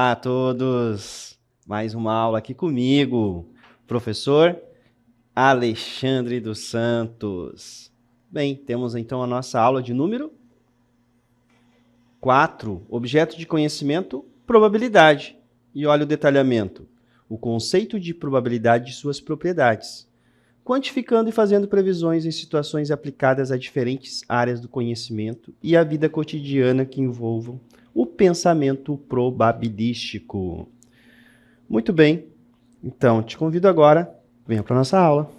Olá a todos! Mais uma aula aqui comigo, professor Alexandre dos Santos. Bem, temos então a nossa aula de número 4, objeto de conhecimento, probabilidade. E olha o detalhamento, o conceito de probabilidade e suas propriedades, quantificando e fazendo previsões em situações aplicadas a diferentes áreas do conhecimento e a vida cotidiana que envolvam o pensamento probabilístico. Muito bem, então te convido agora, venha para a nossa aula.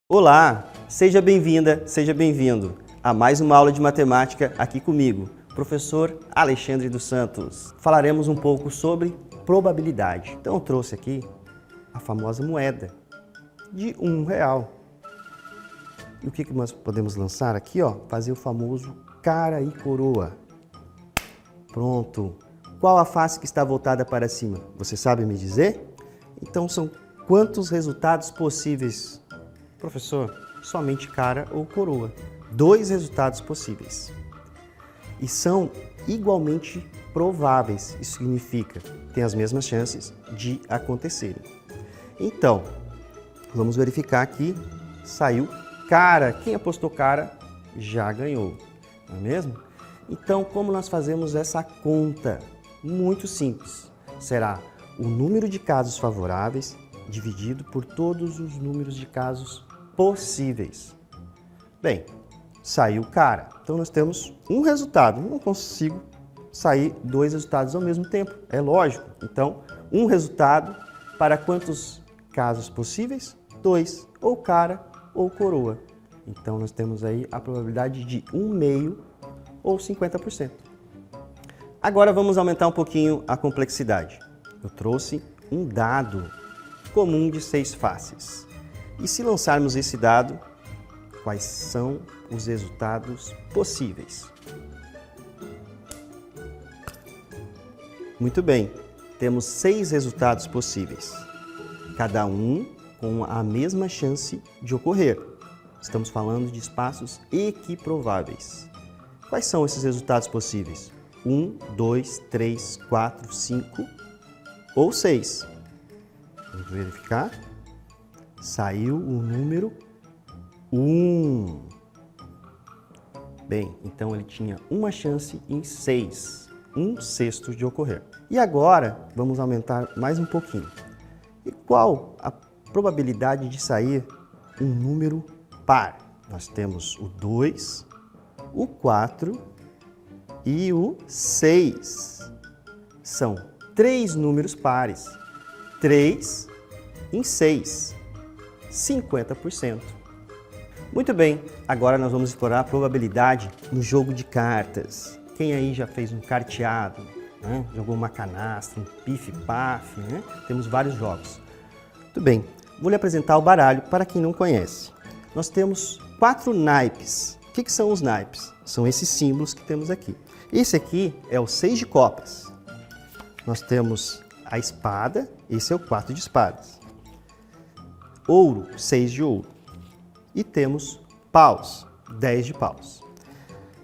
Olá, seja bem-vinda, seja bem-vindo a mais uma aula de matemática aqui comigo, professor Alexandre dos Santos. Falaremos um pouco sobre probabilidade. Então eu trouxe aqui a famosa moeda de R$1. E o que nós podemos lançar aqui, ó? Fazer o famoso cara e coroa. Pronto. Qual a face que está voltada para cima? Você sabe me dizer? Então são quantos resultados possíveis? Professor, somente cara ou coroa. 2 resultados possíveis. E são igualmente prováveis. Isso significa que tem as mesmas chances de acontecerem. Então, vamos verificar aqui. Saiu cara. Quem apostou cara já ganhou, não é mesmo? Então, como nós fazemos essa conta? Muito simples. Será o número de casos favoráveis dividido por todos os números de casos possíveis. Bem, saiu cara. Então, nós temos um resultado. Não consigo sair 2 resultados ao mesmo tempo. É lógico. Então, um resultado para quantos casos possíveis? 2. Ou cara ou coroa. Então, nós temos aí a probabilidade de 1/2 ou 50%. Agora, vamos aumentar um pouquinho a complexidade. Eu trouxe um dado comum de 6 faces. E se lançarmos esse dado, quais são os resultados possíveis? Muito bem, temos 6 resultados possíveis, cada um com a mesma chance de ocorrer. Estamos falando de espaços equiprováveis. Quais são esses resultados possíveis? 1, 2, 3, 4, 5 ou 6. Vamos verificar. Saiu o número 1. Bem, então ele tinha uma chance em 6, 1/6 de ocorrer. E agora, vamos aumentar mais um pouquinho. E qual a probabilidade de sair um número par? Nós temos o 2, o 4 e o 6. São 3 números pares. 3 em 6. 50%. Muito bem, agora nós vamos explorar a probabilidade no jogo de cartas. Quem aí já fez um carteado, né? Jogou uma canastra, um pife-pafe, né? Temos vários jogos. Muito bem, vou lhe apresentar o baralho para quem não conhece. Nós temos 4 naipes. O que são os naipes? São esses símbolos que temos aqui. Esse aqui é o 6 de copas. Nós temos a espada, esse é o 4 de espadas. Ouro, 6 de ouro. E temos paus, 10 de paus.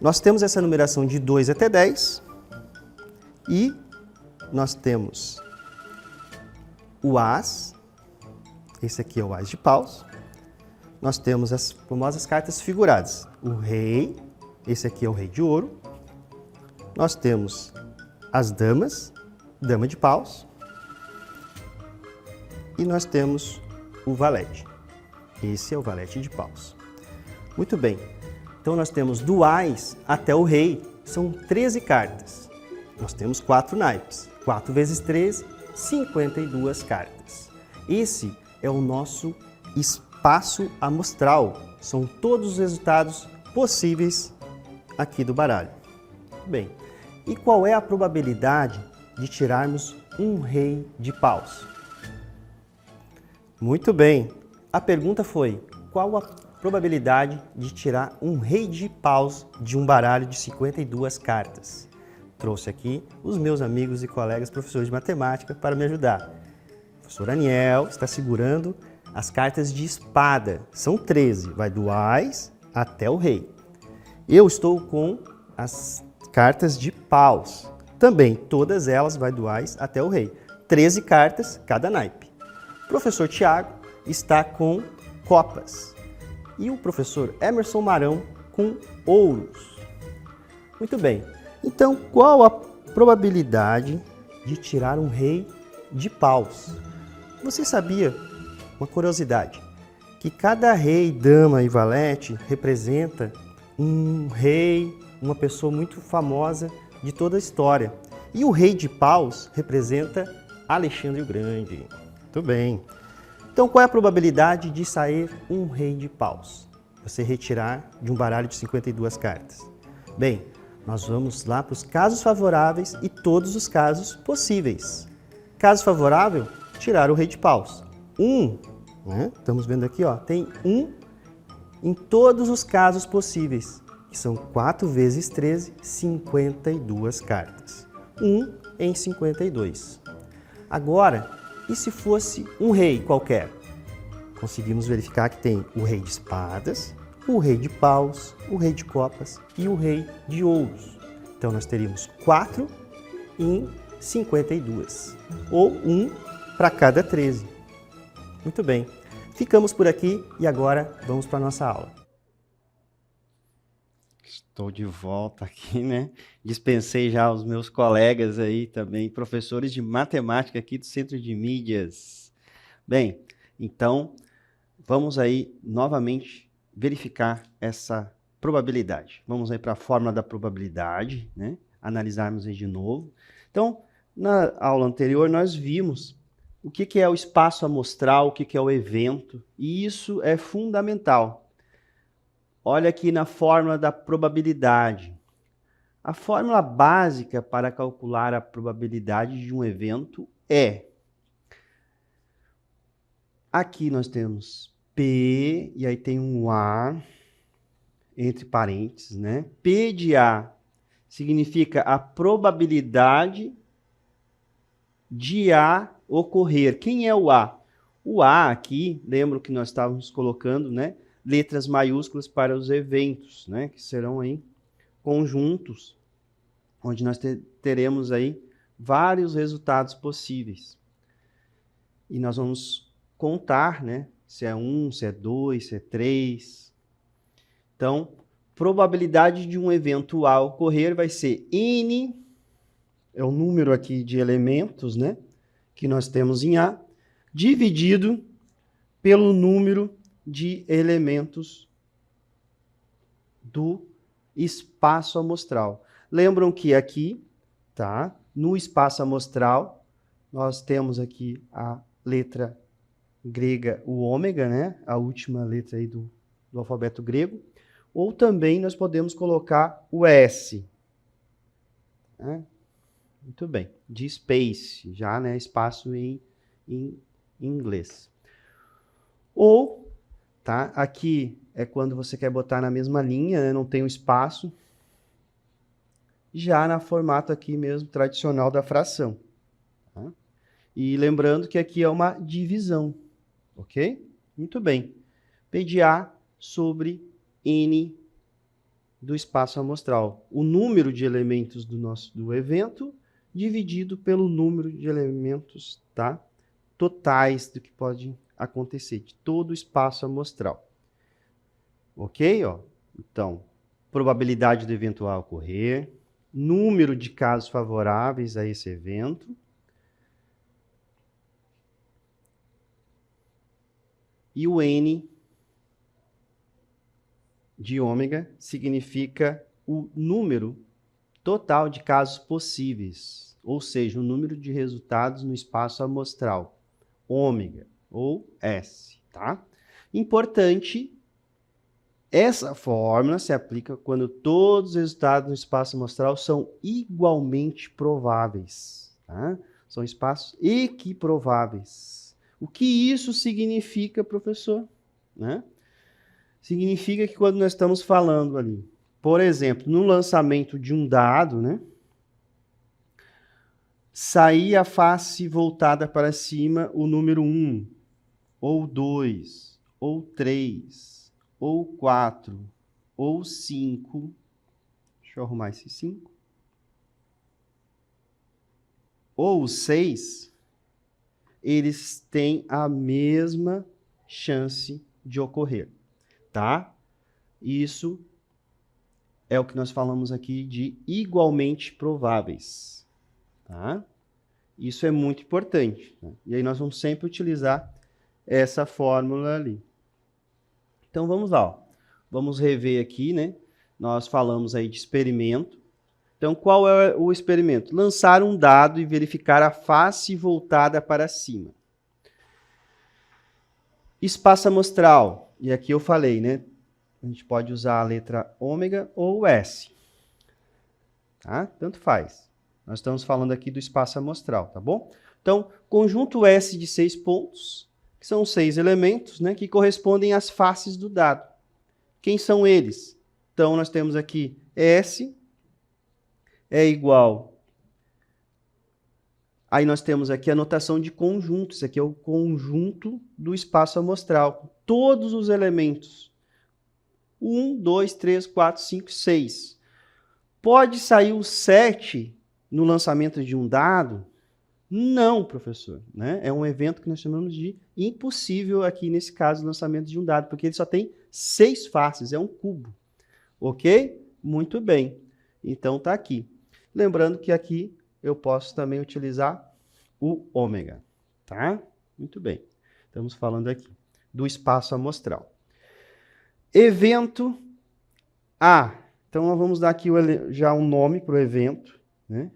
Nós temos essa numeração de 2 até 10. E nós temos o as, esse aqui é o as de paus. Nós temos as famosas cartas figuradas. O rei, esse aqui é o rei de ouro. Nós temos as damas, dama de paus. E nós temos o valete. Esse é o valete de paus. Muito bem. Então nós temos do ás até o rei. São 13 cartas. Nós temos 4 naipes. 4 vezes 13, 52 cartas. Esse é o nosso espaço amostral. São todos os resultados possíveis aqui do baralho. Bem, e qual é a probabilidade de tirarmos um rei de paus? Muito bem. A pergunta foi, qual a probabilidade de tirar um rei de paus de um baralho de 52 cartas? Trouxe aqui os meus amigos e colegas professores de matemática para me ajudar. O professor Aniel está segurando as cartas de espada. São 13, vai do ás até o rei. Eu estou com as cartas de paus. Também, todas elas vai do ás até o rei. 13 cartas, cada naipe. O professor Tiago está com copas. E o professor Emerson Marão com ouros. Muito bem. Então, qual a probabilidade de tirar um rei de paus? Você sabia, uma curiosidade, que cada rei, dama e valete representa um rei, uma pessoa muito famosa de toda a história. E o rei de paus representa Alexandre o Grande. Muito bem. Então, qual é a probabilidade de sair um rei de paus? Você retirar de um baralho de 52 cartas. Bem, nós vamos lá para os casos favoráveis e todos os casos possíveis. Caso favorável, tirar o rei de paus. Né? Estamos vendo aqui, ó, tem 1 em todos os casos possíveis, que são 4 vezes 13, 52 cartas. 1 em 52. Agora, e se fosse um rei qualquer? Conseguimos verificar que tem o rei de espadas, o rei de paus, o rei de copas e o rei de ouros. Então, nós teríamos 4 em 52, ou 1 para cada 13. Muito bem. Ficamos por aqui e agora vamos para a nossa aula. Estou de volta aqui, né? Dispensei já os meus colegas aí também, professores de matemática aqui do Centro de Mídias. Bem, então, vamos aí novamente verificar essa probabilidade. Vamos aí para a fórmula da probabilidade, né? Analisarmos aí de novo. Então, na aula anterior nós vimos o que é o espaço amostral, o que é o evento, e isso é fundamental. Olha aqui na fórmula da probabilidade. A fórmula básica para calcular a probabilidade de um evento é... Aqui nós temos P, e aí tem um A, entre parênteses, né? P de A significa a probabilidade de A ocorrer. Quem é o A? O A aqui, lembro que nós estávamos colocando, né, letras maiúsculas para os eventos, né, que serão aí conjuntos, onde nós teremos aí vários resultados possíveis. E nós vamos contar, né, se é 1, se é 2, se é 3. Então, probabilidade de um evento A ocorrer vai ser N, é o número aqui de elementos, né, que nós temos em A, dividido pelo número de elementos do espaço amostral. Lembram que aqui, tá, no espaço amostral, nós temos aqui a letra grega, o ômega, né, a última letra aí do alfabeto grego, ou também nós podemos colocar o S, né? Muito bem, de space, já, né, espaço em inglês. Ou, tá, aqui é quando você quer botar na mesma linha, né, não tem o espaço, já na formato aqui mesmo tradicional da fração. Tá? E lembrando que aqui é uma divisão, ok? Muito bem. P de A sobre N do espaço amostral. O número de elementos do evento dividido pelo número de elementos, tá, totais do que pode acontecer, de todo o espaço amostral. Ok? Ó? Então, probabilidade do evento A ocorrer, número de casos favoráveis a esse evento, e o N de ômega significa o número total de casos possíveis, ou seja, o número de resultados no espaço amostral, ômega ou S, tá? Importante, essa fórmula se aplica quando todos os resultados no espaço amostral são igualmente prováveis, tá? São espaços equiprováveis. O que isso significa, professor? Né? Significa que quando nós estamos falando ali, por exemplo, no lançamento de um dado, né, sair a face voltada para cima o número 1, ou 2, ou 3, ou 4, ou 5. Deixa eu arrumar esse 5. Ou o 6, eles têm a mesma chance de ocorrer, tá? Isso é o que nós falamos aqui de igualmente prováveis, tá? Isso é muito importante, né? E aí nós vamos sempre utilizar essa fórmula ali. Então vamos lá, ó. Vamos rever aqui, né? Nós falamos aí de experimento. Então qual é o experimento? Lançar um dado e verificar a face voltada para cima. Espaço amostral. E aqui eu falei, né? A gente pode usar a letra ômega ou S. Tá? Tanto faz. Nós estamos falando aqui do espaço amostral, tá bom? Então, conjunto S de 6 pontos, que são 6 elementos, né, que correspondem às faces do dado. Quem são eles? Então, nós temos aqui S é igual. Aí nós temos aqui a notação de conjunto. Isso aqui é o conjunto do espaço amostral. Todos os elementos. 1, 2, 3, 4, 5, 6. Pode sair o 7 no lançamento de um dado? Não, professor. Né? É um evento que nós chamamos de impossível aqui, nesse caso, o lançamento de um dado, porque ele só tem 6 faces, é um cubo. Ok? Muito bem. Então, está aqui. Lembrando que aqui eu posso também utilizar o ômega. Tá? Muito bem. Estamos falando aqui do espaço amostral. Evento A. Então, nós vamos dar aqui já um nome para o evento. Né?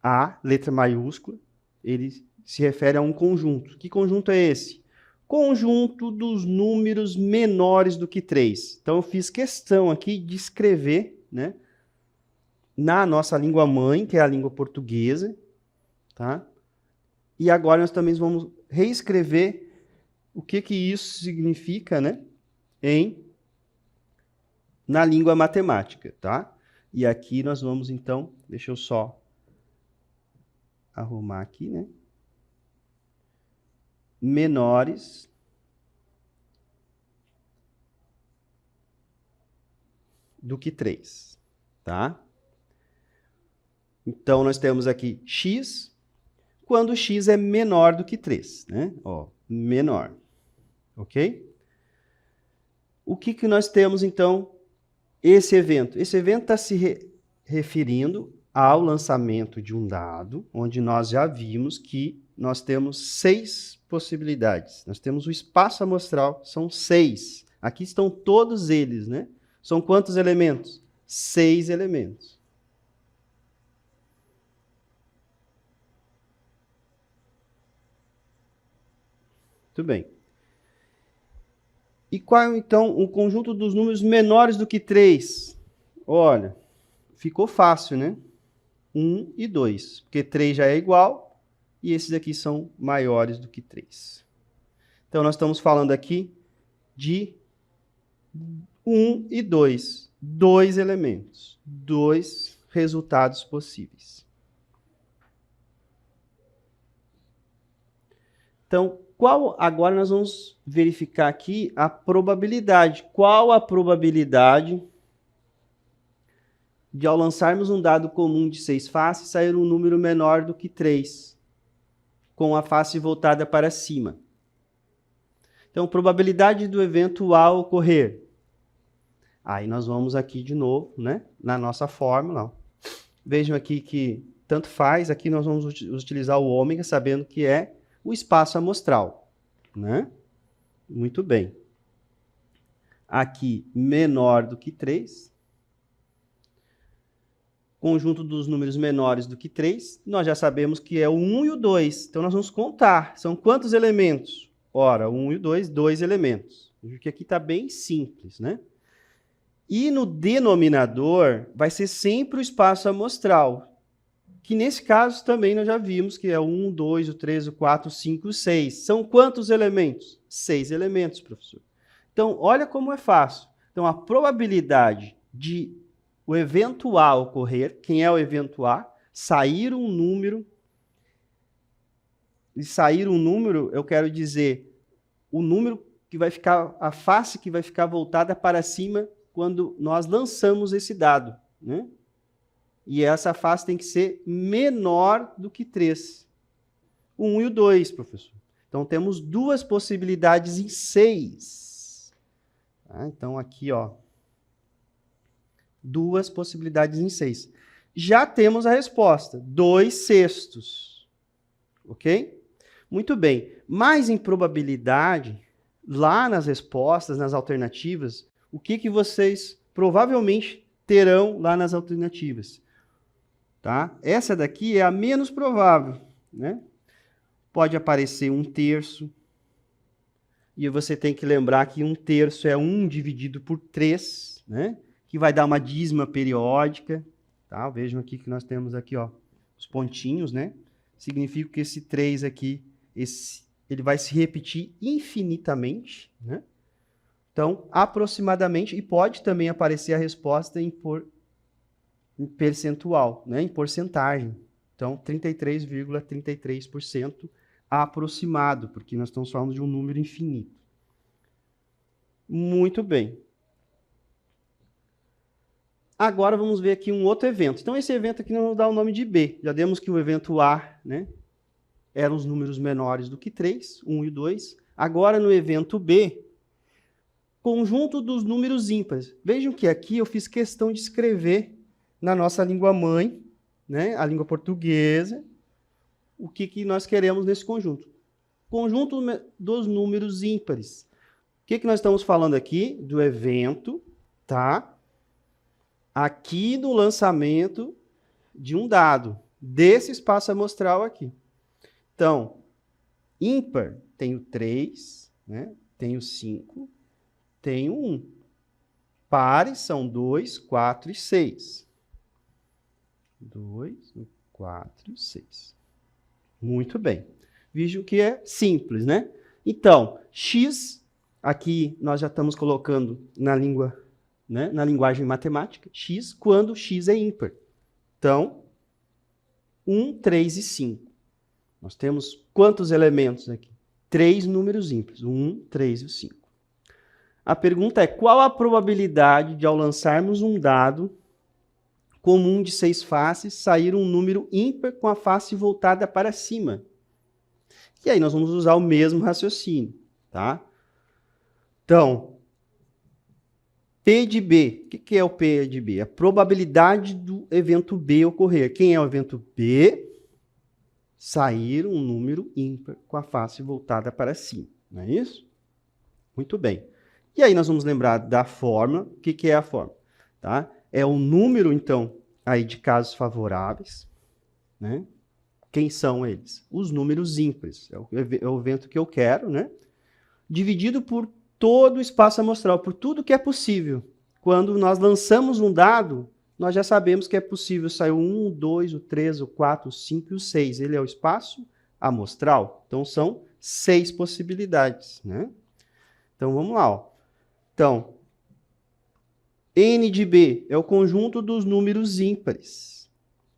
A, letra maiúscula, ele se refere a um conjunto. Que conjunto é esse? Conjunto dos números menores do que 3. Então, eu fiz questão aqui de escrever, né, na nossa língua mãe, que é a língua portuguesa. Tá? E agora nós também vamos reescrever o que isso significa, né, na língua matemática. Tá? E aqui nós vamos, então, deixa eu só arrumar aqui, né? Menores do que 3, tá? Então, nós temos aqui x, quando x é menor do que 3, né? Ó, menor, ok? O que nós temos, então, esse evento? Esse evento está se referindo ao lançamento de um dado, onde nós já vimos que nós temos 6 possibilidades. Nós temos o espaço amostral, são 6. Aqui estão todos eles, né? São quantos elementos? 6 elementos. Muito bem. E qual, então, o conjunto dos números menores do que 3? Olha, ficou fácil, né? 1 e 2, porque 3 já é igual, e esses aqui são maiores do que 3. Então, nós estamos falando aqui de 1 e 2, 2 elementos, 2 resultados possíveis. Então, agora nós vamos verificar aqui a probabilidade. Qual a probabilidade de, ao lançarmos um dado comum de 6 faces, sair um número menor do que 3, com a face voltada para cima? Então, probabilidade do evento A ocorrer. Aí nós vamos aqui de novo, né, na nossa fórmula. Vejam aqui que tanto faz, aqui nós vamos utilizar o ômega, sabendo que é o espaço amostral, né? Muito bem. Aqui, menor do que 3. Conjunto dos números menores do que 3. Nós já sabemos que é o 1 e o 2. Então, nós vamos contar. São quantos elementos? Ora, 1 e o 2, 2 elementos. Veja que aqui está bem simples, né? E no denominador, vai ser sempre o espaço amostral, que nesse caso também nós já vimos que é o 1, 2, o 3, o 4, o 5, o 6. São quantos elementos? 6 elementos, professor. Então, olha como é fácil. Então, a probabilidade de o evento A ocorrer, quem é o evento A? Sair um número. E sair um número, eu quero dizer, o número que vai ficar, a face que vai ficar voltada para cima quando nós lançamos esse dado, né? E essa face tem que ser menor do que 3. O 1 e o 2, professor. Então, temos duas possibilidades em 6. Tá? Então, aqui, ó. Duas possibilidades em 6. Já temos a resposta. 2/6. Ok? Muito bem. Mas em probabilidade, lá nas respostas, nas alternativas, o que vocês provavelmente terão lá nas alternativas? Tá? Essa daqui é a menos provável, né? Pode aparecer 1/3. E você tem que lembrar que 1/3 é 1 dividido por 3, né? Que vai dar uma dízima periódica. Tá? Vejam aqui que nós temos aqui, ó, os pontinhos, né? Significa que esse 3 aqui, ele vai se repetir infinitamente, né? Então, aproximadamente, e pode também aparecer a resposta em percentual, né? Em porcentagem. Então, 33,33% aproximado, porque nós estamos falando de um número infinito. Muito bem. Agora vamos ver aqui um outro evento. Então, esse evento aqui nós vamos dar o nome de B. Já demos que o evento A, né, eram os números menores do que 3, 1 e 2. Agora, no evento B, conjunto dos números ímpares. Vejam que aqui eu fiz questão de escrever na nossa língua mãe, né, a língua portuguesa, o que nós queremos nesse conjunto. Conjunto dos números ímpares. O que nós estamos falando aqui? Do evento, tá? Aqui do lançamento de um dado, desse espaço amostral aqui. Então, ímpar tem o 3, né? Tem o 5, tem o 1. Pares são 2, 4 e 6. 2, 4 e 6. Muito bem. Vejam que é simples, né? Então, x, aqui nós já estamos colocando na língua, né, na linguagem matemática, x, quando x é ímpar. Então, 1, 3 e 5. Nós temos quantos elementos aqui? 3 números ímpares, 1, 3 e 5. A pergunta é, qual a probabilidade de, ao lançarmos um dado comum de 6 faces, sair um número ímpar com a face voltada para cima? E aí nós vamos usar o mesmo raciocínio, tá? Então, P de B. O que é o P de B? A probabilidade do evento B ocorrer. Quem é o evento B? Sair um número ímpar com a face voltada para cima. Não é isso? Muito bem. E aí nós vamos lembrar da fórmula. O que é a fórmula? Tá? É o número, então, aí de casos favoráveis. Né? Quem são eles? Os números ímpares. É o evento que eu quero, né? Dividido por todo o espaço amostral, por tudo que é possível. Quando nós lançamos um dado, nós já sabemos que é possível sair o 1, o 2, o 3, o 4, o 5 e o 6. Ele é o espaço amostral. Então, são 6 possibilidades, né? Então, vamos lá. Ó. Então, N de B é o conjunto dos números ímpares.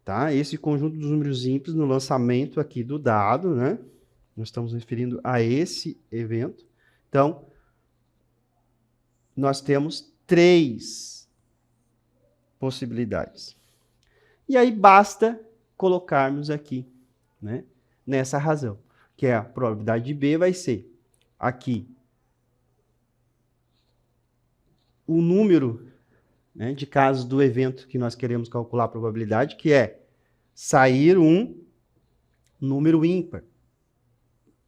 Tá? Esse conjunto dos números ímpares no lançamento aqui do dado, né? Nós estamos referindo a esse evento. Então, nós temos 3 possibilidades. E aí basta colocarmos aqui, né, nessa razão, que é a probabilidade de B vai ser aqui o número, né, de casos do evento que nós queremos calcular a probabilidade, que é sair um número ímpar.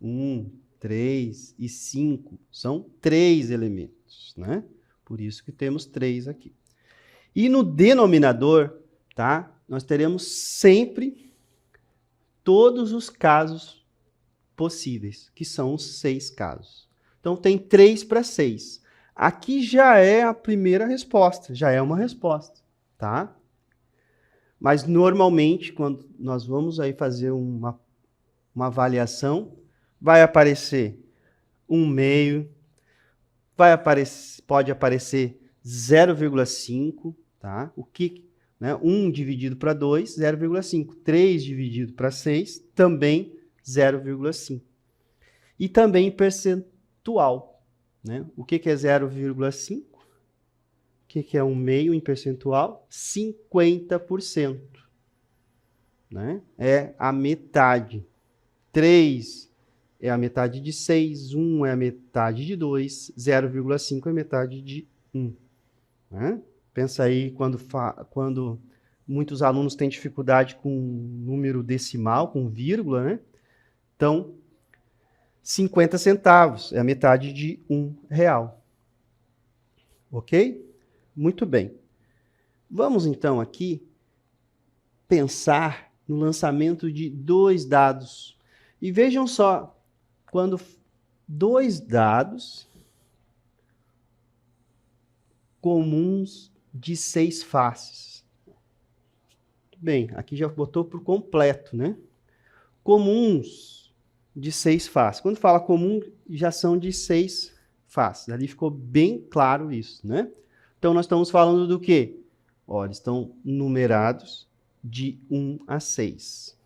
1, 3 e 5 são 3 elementos, né? Por isso que temos 3 aqui. E no denominador, tá? Nós teremos sempre todos os casos possíveis, que são os 6 casos. Então, tem 3 para 6. Aqui já é a primeira resposta, já é uma resposta, tá? Mas, normalmente, quando nós vamos aí fazer uma avaliação, vai aparecer 1/2, pode aparecer 0,5, tá? O que, né? 1 dividido para 2, 0,5. 3 dividido para 6, também 0,5. E também percentual, né? O que é 0,5? O que é 1/2 em percentual? 50%. né? É a metade. 3 é a metade de 6, 1 é a metade de 2, 0,5 é a metade de 1. Né? Pensa aí quando muitos alunos têm dificuldade com número decimal, com vírgula, né? Então, 50 centavos é a metade de R$1. Ok? Muito bem. Vamos então aqui pensar no lançamento de 2 dados. E vejam só, quando 2 dados comuns de 6 faces. Bem, aqui já botou por completo, né? Comuns de 6 faces. Quando fala comum, já são de 6 faces. Ali ficou bem claro isso, né? Então, nós estamos falando do quê? Olha, estão numerados de 1 a 6.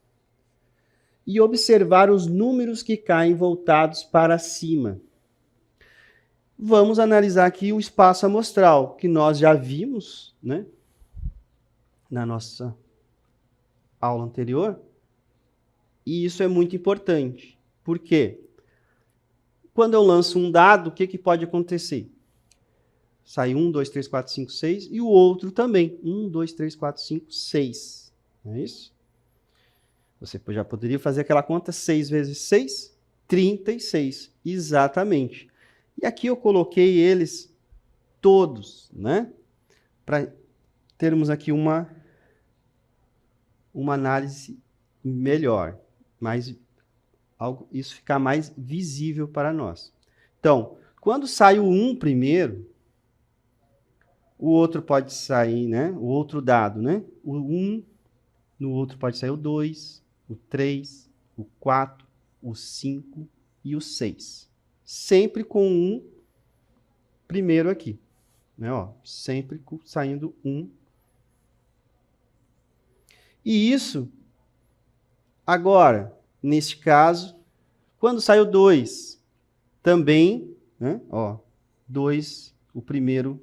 E observar os números que caem voltados para cima. Vamos analisar aqui o espaço amostral, que nós já vimos, né, na nossa aula anterior. E isso é muito importante. Por quê? Quando eu lanço um dado, o que pode acontecer? Sai 1, 2, 3, 4, 5, 6, e o outro também. 1, 2, 3, 4, 5, 6. Não é isso? Você já poderia fazer aquela conta 6 vezes 6, 36. Exatamente. E aqui eu coloquei eles todos, né? Para termos aqui uma análise melhor, isso ficar mais visível para nós. Então, quando sai o 1 primeiro, o outro pode sair, né? O outro dado, né? O 1, no outro pode sair o 2, o 3, o 4, o 5 e o 6. Sempre com 1 primeiro aqui. Né? Ó, sempre saindo 1. E isso, agora, neste caso, quando sai o 2, também, né? Ó, 2, o primeiro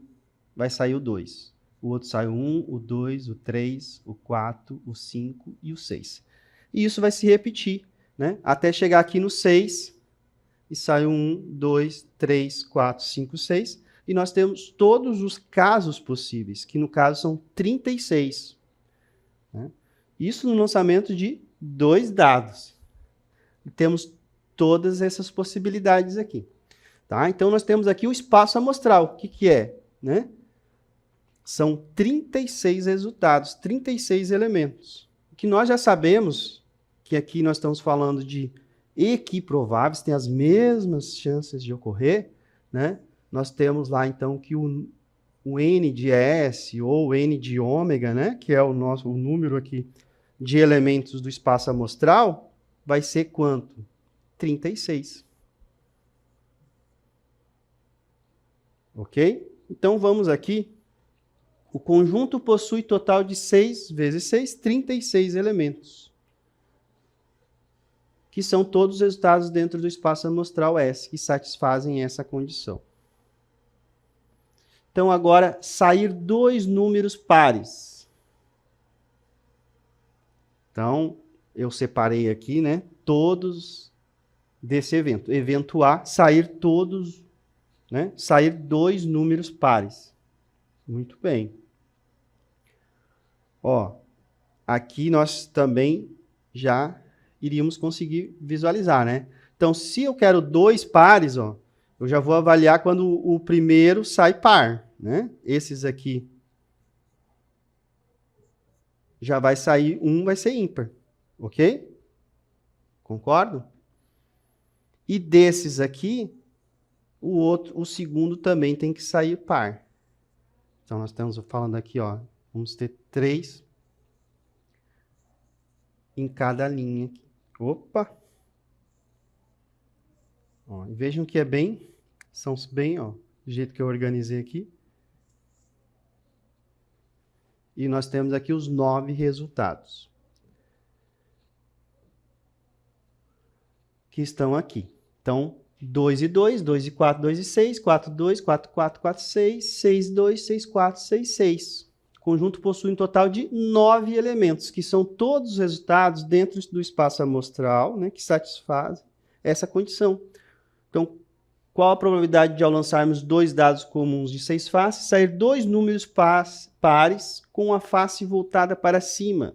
vai sair o 2. O outro sai o 1, o 2, o 3, o 4, o 5 e o 6. E isso vai se repetir, né? Até chegar aqui no 6, e sai o 1, 2, 3, 4, 5, 6. E nós temos todos os casos possíveis, que no caso são 36. Né? Isso no lançamento de 2 dados. E temos todas essas possibilidades aqui. Tá? Então, nós temos aqui o espaço amostral. O que é? Né? São 36 resultados, 36 elementos. O que nós já sabemos, que aqui nós estamos falando de equiprováveis, tem as mesmas chances de ocorrer, né? Nós temos lá, então, que o N de S ou N de ômega, né? Que é o número aqui de elementos do espaço amostral, vai ser quanto? 36. Ok? Então, vamos aqui. O conjunto possui total de 6 vezes 6, 36 elementos. Que são todos os resultados dentro do espaço amostral S, que satisfazem essa condição. Então, agora, sair 2 números pares. Então, eu separei aqui, né, todos desse evento. Evento A, sair todos, né, sair 2 números pares. Muito bem. Ó, aqui nós também já iríamos conseguir visualizar, né? Então, se eu quero 2 pares, ó, eu já vou avaliar quando o primeiro sai par, né? Esses aqui já vai sair, vai ser ímpar, ok? Concordo? E desses aqui, o segundo também tem que sair par. Então, nós estamos falando aqui, ó, vamos ter 3 em cada linha. Opa! Ó, e vejam que são bem, ó, do jeito que eu organizei aqui. E nós temos aqui os 9 resultados. Que estão aqui. Então, 2 e 2, 2 e 4, 2 e 6, 4, 2, 4, 4, 4, 6, 6, 2, 6, 4, 6, 6. conjunto possui um total de 9 elementos, que são todos os resultados dentro do espaço amostral, né, que satisfazem essa condição. Então, qual a probabilidade de, ao lançarmos 2 dados comuns de 6 faces, sair 2 números pares com a face voltada para cima?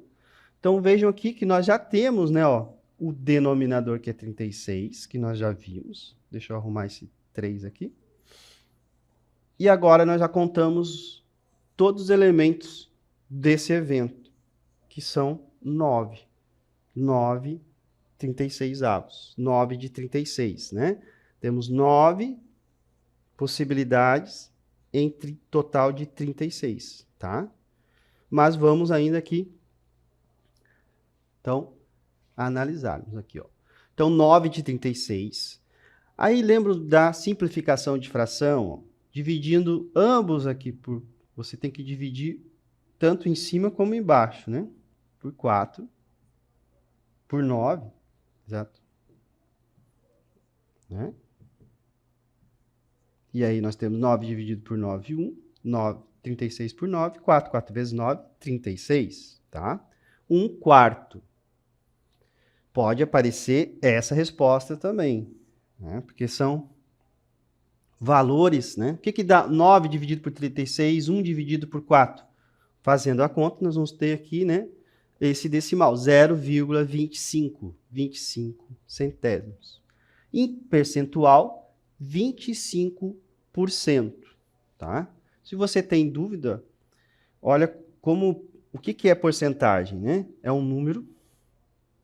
Então, vejam aqui que nós já temos, né, ó, o denominador, que é 36, que nós já vimos. Deixa eu arrumar esse 3 aqui. E agora nós já contamos todos os elementos desse evento, que são 9. 9 36avos. 9 de 36, né? Temos 9 possibilidades entre total de 36, tá? Mas vamos ainda aqui, então, analisarmos aqui, ó. Então, 9 de 36. Aí, lembro da simplificação de fração, ó, dividindo ambos aqui por... Você tem que dividir tanto em cima como embaixo, né? Por 4, por 9, exato. Né? E aí nós temos 9 dividido por 9, 1. 9, 36 por 9, 4. 4 vezes 9, 36. Tá? 1/4. Pode aparecer essa resposta também. Né? Porque são valores. Né? O que dá 9 dividido por 36, 1 dividido por 4? Fazendo a conta, nós vamos ter aqui, né, esse decimal, 0,25. 25 centésimos. Em percentual, 25%, tá? Se você tem dúvida, olha o que é porcentagem, né? É um número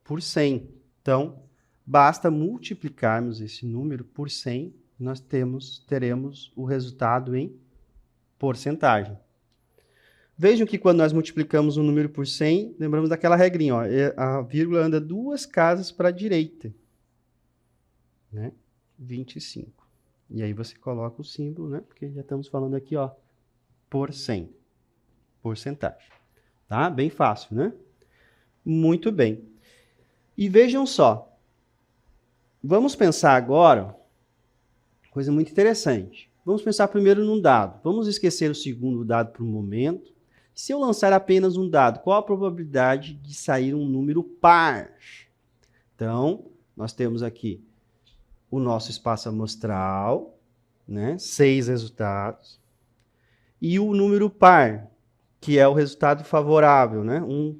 por 100. Então, basta multiplicarmos esse número por 100, nós teremos o resultado em porcentagem. Vejam que quando nós multiplicamos um número por 100, lembramos daquela regrinha, ó, a vírgula anda 2 casas para a direita. Né? 25. E aí você coloca o símbolo, né? Porque já estamos falando aqui, ó, por 100. Porcentagem. Tá? Bem fácil, né? Muito bem. E vejam só. Vamos pensar agora, coisa muito interessante. Vamos pensar primeiro num dado. Vamos esquecer o segundo dado por um momento. Se eu lançar apenas um dado, qual a probabilidade de sair um número par? Então, nós temos aqui o nosso espaço amostral, né? 6 resultados. E o número par, que é o resultado favorável, né? o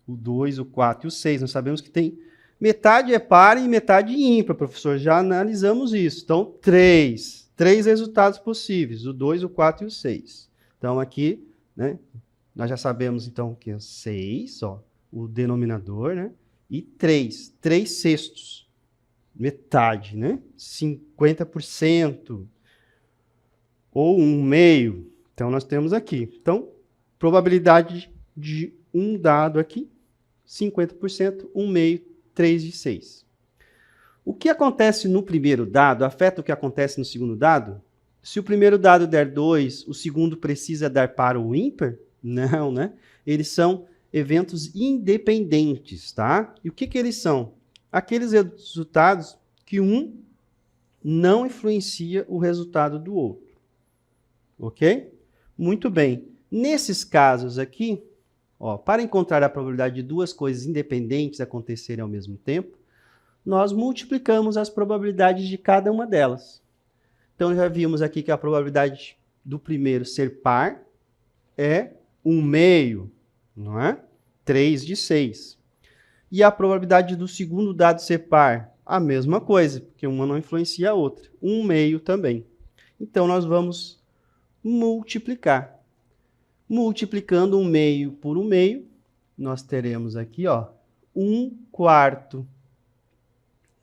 2, o 4 e o 6. Nós sabemos que tem metade é par e metade ímpar, professor. Já analisamos isso. Então, 3 resultados possíveis, o 2, o 4 e o 6. Então, aqui, né? Nós já sabemos, então, que é 6, ó, o denominador, né? E 3 sextos. Metade, né? 50%. Ou 1/2. Então, nós temos aqui. Então, probabilidade de um dado aqui, 50%, 1/2, 3 de 6. O que acontece no primeiro dado afeta o que acontece no segundo dado? Se o primeiro dado der 2, o segundo precisa dar par ou ímpar? Não, né? Eles são eventos independentes, tá? E o que eles são? Aqueles resultados que um não influencia o resultado do outro. Ok? Muito bem. Nesses casos aqui, ó, para encontrar a probabilidade de duas coisas independentes acontecerem ao mesmo tempo, nós multiplicamos as probabilidades de cada uma delas. Então, já vimos aqui que a probabilidade do primeiro ser par é 1/2, não é? 3 de 6. E a probabilidade do segundo dado ser par, a mesma coisa, porque uma não influencia a outra. 1/2 também. Então, nós vamos multiplicar. Multiplicando 1/2 por 1/2, nós teremos aqui, ó, 1/4,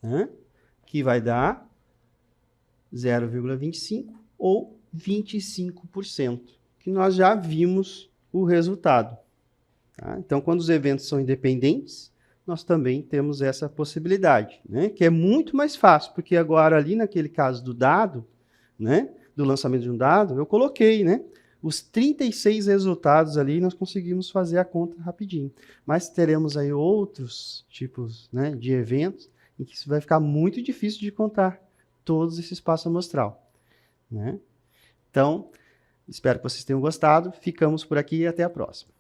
né? Que vai dar 0,25 ou 25%, que nós já vimos o resultado. Tá? Então, quando os eventos são independentes, nós também temos essa possibilidade, né? Que é muito mais fácil, porque agora ali naquele caso do dado, né, do lançamento de um dado, eu coloquei, né, os 36 resultados ali, nós conseguimos fazer a conta rapidinho. Mas teremos aí outros tipos, né, de eventos em que isso vai ficar muito difícil de contar todos esse espaço amostral, né? Então, Espero que vocês tenham gostado. Ficamos por aqui e até a próxima.